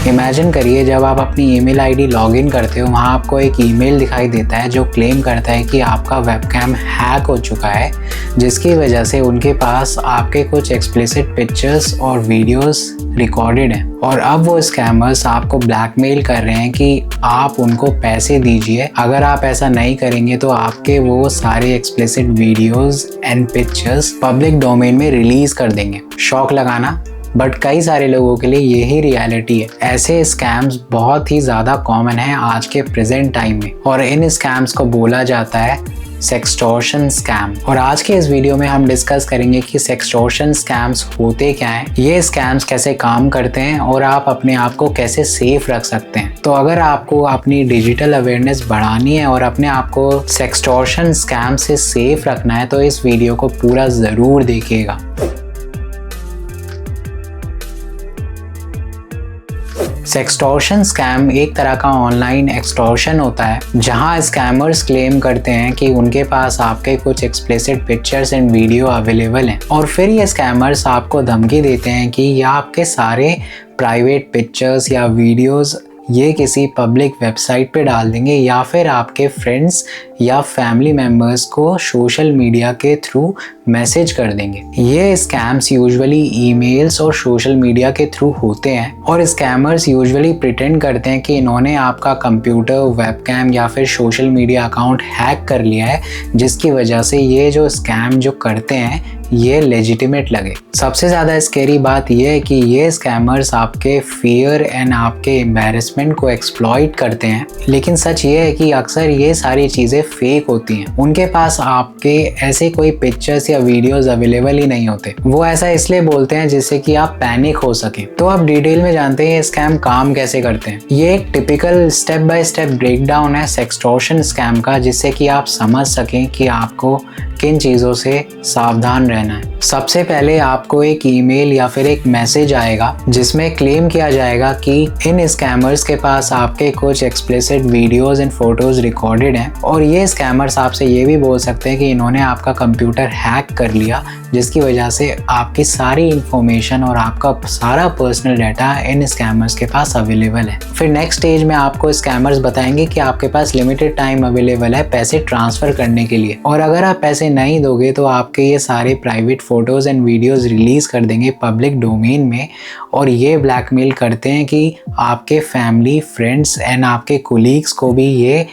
Imagine करिए जब आप अपनी ईमेल आईडी लॉगिन करते हो, वहाँ आपको एक ईमेल दिखाई देता है जो क्लेम करता है कि आपका वेबकैम हैक हो चुका है, जिसकी वजह से उनके पास आपके कुछ एक्सप्लिसिट पिक्चर्स और वीडियोस रिकॉर्डेड हैं। और अब वो स्कैमर्स आपको ब्लैकमेल कर रहे हैं कि आप उनको पैसे दीजिए, अगर आप ऐसा नहीं करेंगे तो आपके वो सारे explicit videos and pictures public domain में रिलीज कर देंगे। शौक लगाना, बट कई सारे लोगों के लिए यही रियलिटी है। ऐसे स्कैम्स बहुत ही ज़्यादा कॉमन हैं आज के प्रेजेंट टाइम में, और इन स्कैम्स को बोला जाता है सेक्सटॉर्शन स्कैम। और आज के इस वीडियो में हम डिस्कस करेंगे कि सेक्सटॉर्शन स्कैम्स होते क्या हैं, ये स्कैम्स कैसे काम करते हैं और आप अपने आप को कैसे सेफ रख सकते हैं। तो अगर आपको अपनी डिजिटल अवेयरनेस बढ़ानी है और अपने आप को सेक्सटॉर्शन स्कैम से सेफ रखना है, तो इस वीडियो को पूरा ज़रूर देखिएगा। सेक्सटॉर्शन स्कैम एक तरह का ऑनलाइन एक्सटॉर्शन होता है, जहां स्कैमर्स क्लेम करते हैं कि उनके पास आपके कुछ explicit pictures and video available हैं, और फिर ये स्कैमर्स आपको धमकी देते हैं कि या आपके सारे प्राइवेट पिक्चर्स या वीडियोस ये किसी पब्लिक वेबसाइट पे डाल देंगे, या फिर आपके फ्रेंड्स या फैमिली मेम्बर्स को सोशल मीडिया के थ्रू मैसेज कर देंगे। ये स्कैम्स यूजुअली ईमेल्स और सोशल मीडिया के थ्रू होते हैं, और स्कैमर्स यूजुअली प्रिटेंड करते हैं कि इन्होंने आपका कंप्यूटर, वेबकैम या फिर सोशल मीडिया अकाउंट हैक कर लिया है, जिसकी वजह से ये जो स्कैम जो करते हैं ये लेजिटिमेट लगे। सबसे ज़्यादा स्कैरी बात यह है कि ये स्कैमर्स आपके फियर एंड आपके एम्बैरेसमेंट को एक्सप्लॉइट करते हैं, लेकिन सच ये है कि अक्सर ये सारी चीज़ें फेक होती हैं। उनके पास आपके ऐसे कोई पिक्चर्स या वीडियोस अवेलेबल ही नहीं होते। वो ऐसा इसलिए बोलते हैं जिससे कि आप पैनिक हो सकें। तो अब डिटेल में जानते हैं ये स्कैम काम कैसे करते हैं। ये एक typical step by step breakdown है सेक्सटॉर्शन स्कैम का, जिससे कि आप समझ सकें कि आपको किन चीज़ों से सावधान रहना है। सबसे पहले आपको एक ईमेल या फिर एक मैसेज आएगा जिसमें क्लेम किया जाएगा कि इन स्कैमर्स के पास आपके कुछ explicit videos and photos recorded हैं, और ये स्कैमर्स आपसे ये भी बोल सकते हैं कि इन्होंने आपका कंप्यूटर हैक कर लिया, जिसकी वजह से आपकी सारी इंफॉर्मेशन और आपका सारा पर्सनल डाटा इन स्कैमर्स के पास अवेलेबल है। फिर नेक्स्ट स्टेज में आपको स्कैमर्स बताएंगे कि आपके पास लिमिटेड टाइम अवेलेबल है पैसे ट्रांसफ़र करने के लिए, और अगर आप पैसे नहीं दोगे तो आपके ये सारे private photos and videos release कर देंगे पब्लिक डोमेन में, और ये ब्लैकमेल करते हैं कि आपके फैमिली, फ्रेंड्स एंड आपके कोलीग्स को भी ये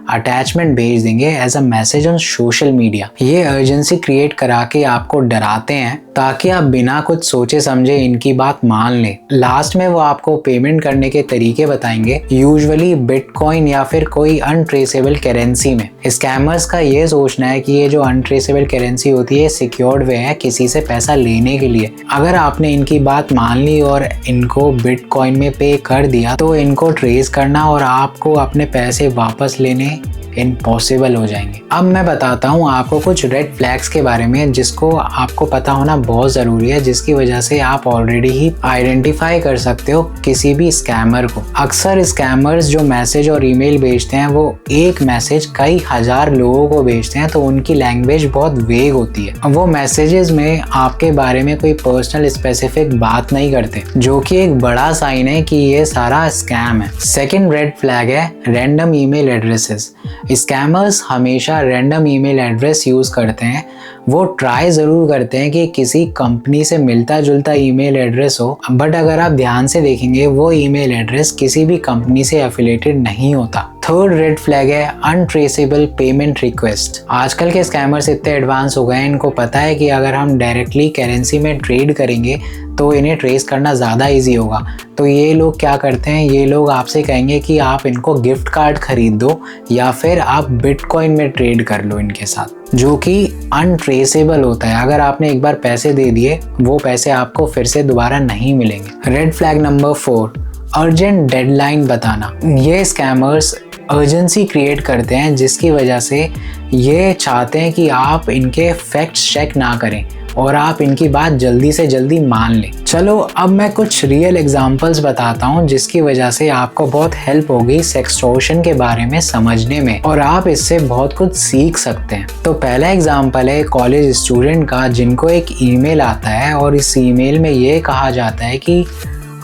अटैचमेंट भेज देंगे as a message on social media. ये अर्जेंसी क्रिएट करा के आपको डराते हैं ताकि आप बिना कुछ सोचे समझे इनकी बात मान लें। लास्ट में वो आपको पेमेंट करने के तरीके बताएंगे, यूजुअली बिटकॉइन या फिर कोई अनट्रेसेबल करेंसी में। स्कैमर्स का ये सोचना है कि ये जो अनट्रेसेबल करेंसी होती है सिक्योर्ड वे है किसी से पैसा लेने के लिए। अगर आपने इनकी बात मान ली और इनको बिटकॉइन में पे कर दिया तो इनको ट्रेस करना और आपको अपने पैसे वापस लेने इम्पॉसिबल हो जाएंगे। अब मैं बताता हूँ आपको कुछ रेड फ्लैग्स के बारे में जिसको आपको पता होना बहुत ज़रूरी है, जिसकी वजह से आप ऑलरेडी ही आइडेंटिफाई कर सकते हो किसी भी स्कैमर को। अक्सर स्कैमर्स जो मैसेज और ईमेल भेजते हैं वो एक मैसेज कई हजार लोगों को भेजते हैं, तो उनकी लैंग्वेज बहुत वेग होती है। वो मैसेजेस में आपके बारे में कोई पर्सनल स्पेसिफिक बात नहीं करते, जो कि एक बड़ा साइन है कि ये सारा स्कैम है। सेकेंड रेड फ्लैग है रैंडम ईमेल एड्रेसेस। स्कैमर्स हमेशा रैंडम ईमेल एड्रेस यूज़ करते हैं। वो ट्राई ज़रूर करते हैं कि किसी कंपनी से मिलता जुलता ईमेल एड्रेस हो, बट अगर आप ध्यान से देखेंगे वो ईमेल एड्रेस किसी भी कंपनी से एफिलिएटेड नहीं होता। थर्ड रेड फ्लैग है अनट्रेसेबल पेमेंट रिक्वेस्ट। आजकल के स्कैमर्स इतने एडवांस हो गए हैं, इनको पता है कि अगर हम डायरेक्टली करेंसी में ट्रेड करेंगे तो इन्हें ट्रेस करना ज़्यादा इजी होगा। तो ये लोग क्या करते हैं, ये लोग आपसे कहेंगे कि आप इनको गिफ्ट कार्ड खरीद दो या फिर आप बिटकॉइन में ट्रेड कर लो इनके साथ, जो कि अनट्रेसेबल होता है। अगर आपने एक बार पैसे दे दिए वो पैसे आपको फिर से दोबारा नहीं मिलेंगे। Red flag number 4, urgent deadline बताना। ये स्कैमर्स अर्जेंसी क्रिएट करते हैं जिसकी वजह से ये चाहते हैं कि आप इनके फैक्ट्स चेक ना करें और आप इनकी बात जल्दी से जल्दी मान लें। चलो अब मैं कुछ रियल एग्जांपल्स बताता हूँ जिसकी वजह से आपको बहुत हेल्प होगी सेक्सटॉर्शन के बारे में समझने में और आप इससे बहुत कुछ सीख सकते हैं। तो पहला एग्जांपल है कॉलेज स्टूडेंट का जिनको एक ईमेल आता है और इस ईमेल में ये कहा जाता है कि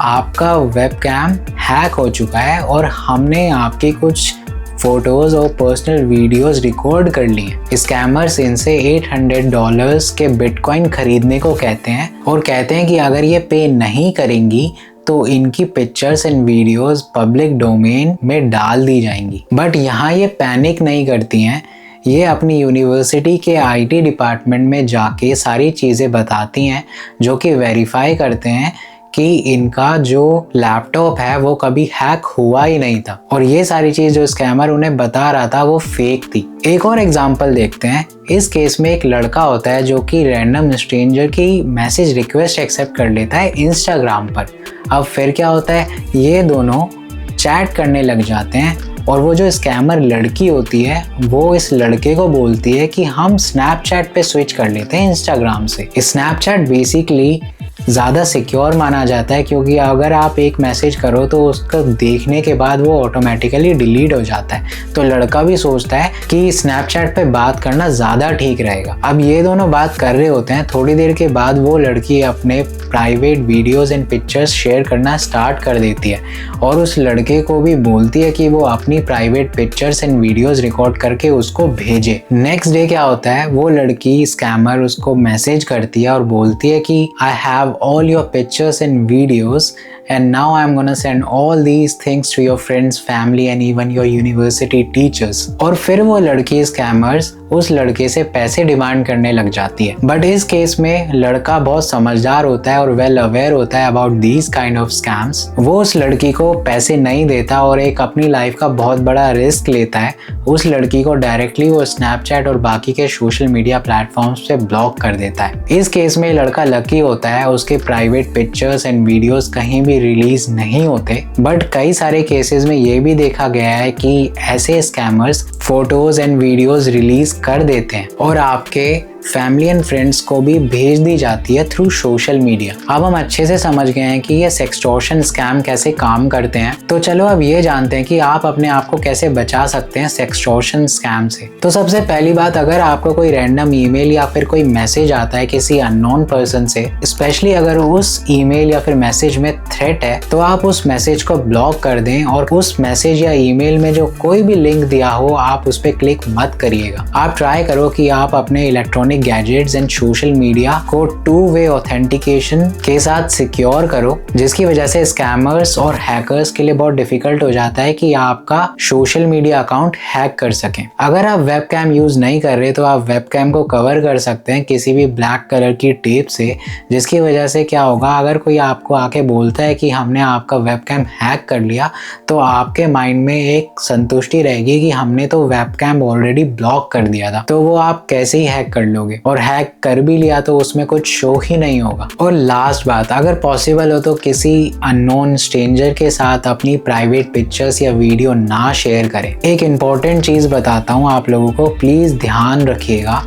आपका वेबकैम हैक हो चुका है और हमने आपकी कुछ फोटोज और पर्सनल वीडियोस रिकॉर्ड कर लिए। स्कैमर्स इनसे $800 के बिटकॉइन खरीदने को कहते हैं और कहते हैं कि अगर ये पे नहीं करेंगी तो इनकी pictures and videos public domain में डाल दी जाएंगी। बट यहाँ ये पैनिक नहीं करती हैं, ये अपनी यूनिवर्सिटी के IT डिपार्टमेंट में जाके सारी चीज़ें बताती हैं, जो कि वेरीफाई करते हैं कि इनका जो लैपटॉप है वो कभी हैक हुआ ही नहीं था और ये सारी चीज़ जो स्कैमर उन्हें बता रहा था वो फेक थी। एक और एग्जांपल देखते हैं। इस केस में एक लड़का होता है जो कि रैंडम स्ट्रेंजर की मैसेज रिक्वेस्ट एक्सेप्ट कर लेता है इंस्टाग्राम पर। अब फिर क्या होता है, ये दोनों चैट करने लग जाते हैं और वो जो स्कैमर लड़की होती है वो इस लड़के को बोलती है कि हम स्नैपचैट पे स्विच कर लेते हैं इंस्टाग्राम से। स्नैपचैट बेसिकली ज़्यादा सिक्योर माना जाता है क्योंकि अगर आप एक मैसेज करो तो उसका देखने के बाद वो ऑटोमेटिकली डिलीट हो जाता है। तो लड़का भी सोचता है कि स्नैपचैट पे बात करना ज़्यादा ठीक रहेगा। अब ये दोनों बात कर रहे होते हैं, थोड़ी देर के बाद वो लड़की अपने private videos and pictures share करना स्टार्ट कर देती है और उस लड़के को भी बोलती है कि वो अपनी private pictures and videos record करके उसको भेजे। नेक्स्ट डे क्या होता है, वो लड़की स्कैमर उसको मैसेज करती है और बोलती है कि I have all your pictures and videos and now I'm gonna send all these things to your friends, family and even your university teachers। और फिर वो लड़की स्कैमर्स उस लड़के से पैसे डिमांड करने लग जाती है। बट इस केस में लड़का बहुत समझदार होता है और वेल अवेयर होता है about these kind of scams. वो उस लड़की को पैसे नहीं देता और एक अपनी लाइफ का बहुत बड़ा रिस्क लेता है। उस लड़की को डायरेक्टली वो स्नैपचैट और बाकी के सोशल मीडिया प्लेटफॉर्म्स पे ब्लॉक कर देता है। इस केस में लड़का लकी होता है, उसके प्राइवेट पिक्चर्स एंड वीडियोस कहीं भी रिलीज नहीं होते। बट कई सारे केसेस में ये भी देखा गया है कि ऐसे scammers photos and videos release कर देते हैं और आपके फैमिली एंड फ्रेंड्स को भी भेज दी जाती है थ्रू सोशल मीडिया। अब हम अच्छे से समझ गए हैं कि ये सेक्सटॉर्शन स्कैम कैसे काम करते हैं, तो चलो अब ये जानते हैं कि आप अपने आप को कैसे बचा सकते हैं सेक्सटॉर्शन स्कैम से। तो सबसे पहली बात, अगर आपको कोई रैंडम ईमेल या फिर कोई मैसेज आता है किसी अननोन पर्सन से, स्पेशली अगर उस ईमेल या फिर मैसेज में थ्रेट है, तो आप उस मैसेज को ब्लॉक कर दें और उस मैसेज या ईमेल में जो कोई भी लिंक दिया हो आप उस पर क्लिक मत करिएगा। आप ट्राई करो कि आप अपने electronic gadgets and social media को 2-वे ऑथेंटिकेशन के साथ सिक्योर करो, जिसकी वजह से स्कैमर्स और हैकर्स के लिए बहुत डिफिकल्ट हो जाता है कि आपका सोशल मीडिया अकाउंट हैक कर सकें। अगर आप वेबकैम यूज नहीं कर रहे तो आप वेबकैम को कवर कर सकते हैं किसी भी ब्लैक कलर की टेप से, जिसकी वजह से क्या होगा, अगर कोई आपको आके बोलता है कि हमने आपका वेबकैम हैक कर लिया तो आपके माइंड में एक संतुष्टि रहेगी कि हमने तो वेबकैम ऑलरेडी ब्लॉक कर दिया था, तो वो आप कैसे ही हैक कर लोगे। और हैक कर भी लिया तो उसमें कुछ शो ही नहीं होगा। और लास्ट बात, अगर पॉसिबल हो तो किसी अननोन स्ट्रेंजर के साथ अपनी प्राइवेट पिक्चर्स या वीडियो ना शेयर करें। एक इम्पॉर्टेंट चीज बताता हूँ आप लोगों को, प्लीज ध्यान रखिएगा,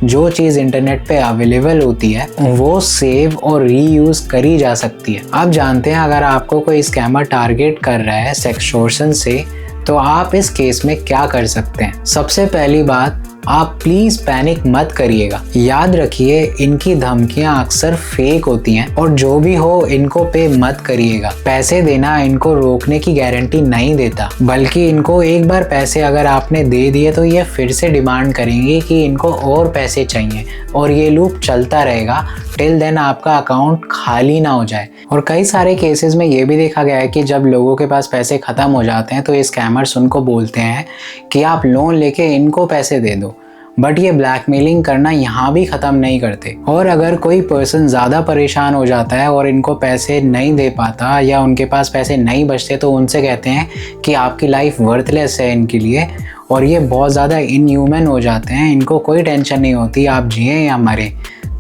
जो चीज़ इंटरनेट पे अवेलेबल होती है वो सेव और रीयूज करी जा सकती है। अब जानते हैं अगर आपको कोई स्कैमर टारगेट कर रहा है सेक्सटॉर्शन से, तो आप इस केस में क्या कर सकते हैं। सबसे पहली बात, आप प्लीज पैनिक मत करिएगा। याद रखिए इनकी धमकियां अक्सर फेक होती हैं और जो भी हो इनको पे मत करिएगा। पैसे देना इनको रोकने की गारंटी नहीं देता, बल्कि इनको एक बार पैसे अगर आपने दे दिए तो ये फिर से डिमांड करेंगे कि इनको और पैसे चाहिए और ये लूप चलता रहेगा टिल देन आपका अकाउंट खाली ना हो जाए। और कई सारे केसेस में ये भी देखा गया है कि जब लोगों के पास पैसे खत्म हो जाते हैं तो ये स्कैमर्स उनको बोलते हैं कि आप लोन लेके इनको पैसे दे दो। बट ये ब्लैकमेलिंग करना यहाँ भी ख़त्म नहीं करते। और अगर कोई पर्सन ज़्यादा परेशान हो जाता है और इनको पैसे नहीं दे पाता या उनके पास पैसे नहीं बचते तो उनसे कहते हैं कि आपकी लाइफ वर्थलेस है इनके लिए और ये बहुत ज़्यादा इनह्यूमन हो जाते हैं, इनको कोई टेंशन नहीं होती आप जिए या मरे।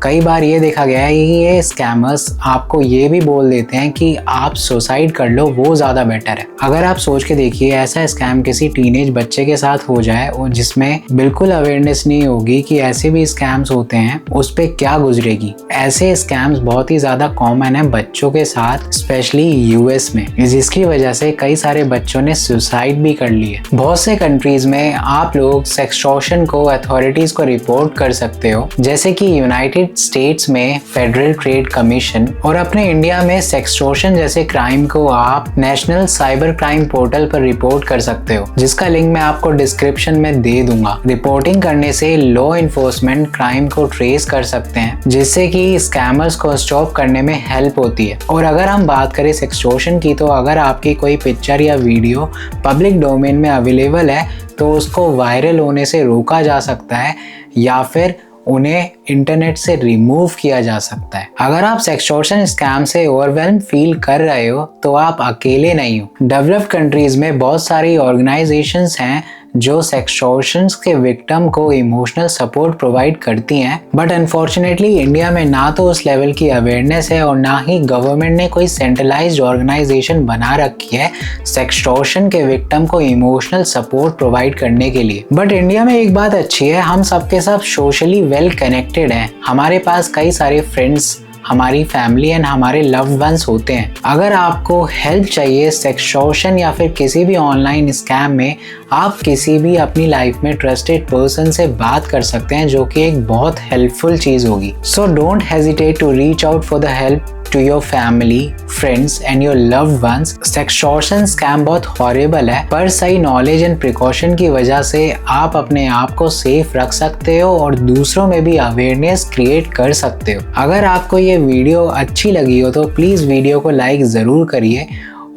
कई बार ये देखा गया है कि ये स्कैमर्स आपको ये भी बोल देते हैं कि आप सुसाइड कर लो, वो ज़्यादा बेटर है। अगर आप सोच के देखिए ऐसा स्कैम किसी टीनेज बच्चे के साथ हो जाए और जिसमें बिल्कुल अवेयरनेस नहीं होगी कि ऐसे भी स्कैम्स होते हैं, उस पर क्या गुजरेगी। ऐसे स्कैम्स बहुत ही ज़्यादा कॉमन है बच्चों के साथ, स्पेशली यूएस में, जिसकी वजह से कई सारे बच्चों ने सुसाइड भी कर ली है। बहुत से कंट्रीज में आप लोग सेक्सटॉर्शन को अथॉरिटीज़ को रिपोर्ट कर सकते हो, जैसे कि यूनाइटेड यूनाइटेड स्टेट्स में फेडरल ट्रेड कमीशन और अपने इंडिया में सेक्सटॉर्शन जैसे क्राइम को आप नेशनल साइबर क्राइम पोर्टल पर रिपोर्ट कर सकते हो, जिसका लिंक मैं आपको डिस्क्रिप्शन में दे दूंगा। रिपोर्टिंग करने से लॉ इन्फोर्समेंट क्राइम को ट्रेस कर सकते हैं, जिससे कि स्कैमर्स को स्टॉप करने में हेल्प होती है। और अगर हम बात करें सेक्सटॉर्शन की, तो अगर आपकी कोई पिक्चर या वीडियो पब्लिक डोमेन में अवेलेबल है तो उसको वायरल होने से रोका जा सकता है या फिर उन्हें इंटरनेट से रिमूव किया जा सकता है। अगर आप सेक्सटॉर्शन स्कैम से ओवरवेल्म फील कर रहे हो तो आप अकेले नहीं हो। डेवलप्ड कंट्रीज में बहुत सारी ऑर्गेनाइजेशंस हैं जो सेक्सटॉर्शंस के विक्टिम को इमोशनल सपोर्ट प्रोवाइड करती हैं, बट अनफॉर्चुनेटली इंडिया में ना तो उस लेवल की अवेयरनेस है और ना ही गवर्नमेंट ने कोई सेंट्रलाइज्ड ऑर्गेनाइजेशन बना रखी है सेक्सटॉर्शन के विक्टिम को इमोशनल सपोर्ट प्रोवाइड करने के लिए। बट इंडिया में एक बात अच्छी है, हम सबके सब सोशली वेल कनेक्टेड हैं। हमारे पास कई सारे फ्रेंड्स, हमारी फैमिली एंड हमारे लव्ड वंस होते हैं। अगर आपको हेल्प चाहिए सेक्सटॉर्शन या फिर किसी भी ऑनलाइन स्कैम में, आप किसी भी अपनी लाइफ में ट्रस्टेड पर्सन से बात कर सकते हैं, जो कि एक बहुत हेल्पफुल चीज होगी। So don't hesitate to reach out for the help to your family, friends and your loved ones। Sextortion scam बहुत हॉरिबल है, पर सही नॉलेज एंड प्रिकॉशन की वजह से आप अपने आप को सेफ रख सकते हो और दूसरों में भी अवेयरनेस क्रिएट कर सकते हो। अगर आपको ये वीडियो अच्छी लगी हो तो प्लीज़ वीडियो को लाइक ज़रूर करिए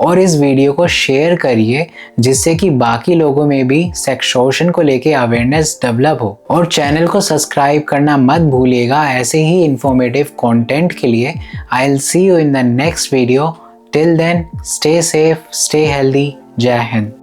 और इस वीडियो को शेयर करिए, जिससे कि बाकी लोगों में भी सेक्सटॉर्शन को लेके अवेयरनेस डेवलप हो। और चैनल को सब्सक्राइब करना मत भूलिएगा ऐसे ही इंफॉर्मेटिव कंटेंट के लिए। I will see you in the next video. Till then stay safe, stay healthy. जय हिंद।